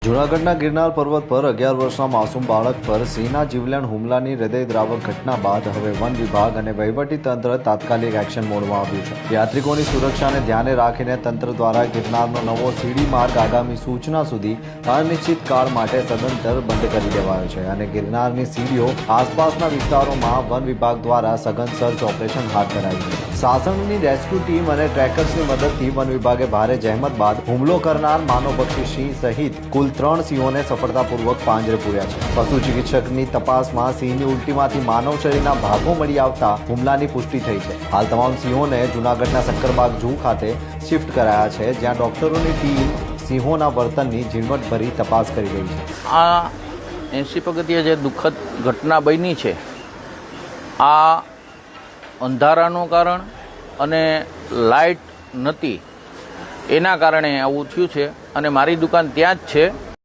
જૂનાગઢના ગિરનાર પર્વત પર 11 વર્ષના માસૂમ બાળક પર સિંહના જીવલેણ હુમલાની હૃદયદ્રાવક ઘટના બાદ હવે વન વિભાગ અને વહીવટી તંત્ર તાત્કાલિક એક્શન મોડમાં આવ્યું છે। યાત્રિકોની સુરક્ષાને ધ્યાને રાખીને તંત્ર દ્વારા ગિરનારનો નવો સીડી માર્ગ આગામી સૂચના સુધી અનિશ્ચિત કાળ માટે સદંતર બંધ કરી દેવાયો છે અને ગિરનારની સીડીઓ આસપાસના વિસ્તારોમાં વન વિભાગ દ્વારા સઘન સર્ચ ઓપરેશન હાથ ધરાયું છે। સાસણની રેસ્ક્યુ ટીમ અને ટ્રેકર્સની મદદથી વન વિભાગે ભારે જહેમત બાદ હુમલો કરનાર માનવભક્ષી સિંહ સહિત કુલ 3 સિંહોને સફળતાપૂર્વક પાંજરે પૂર્યા છે। પશુ ચિકિત્સકની તપાસમાં સિંહની ઉલટીમાંથી માનવ શરીરના ભાગો મળી આવતા હુમલાની પુષ્ટિ થઈ છે। હાલ તમામ સિંહોને જૂનાગઢના શક્કરબાગ ઝૂ ખાતે શિફ્ટ કરાયા છે, જ્યાં ડોક્ટરોની ટીમ સિંહોના વર્તનની ઝીણવટભરી તપાસ કરી રહી છે। આ 80 પગથિયે જે દુઃખદ ઘટના બની છે, આ અંધારાનું કારણ અને લાઇટ નહોતી એના કારણે આવું થયું છે અને મારી દુકાન ત્યાં જ છે।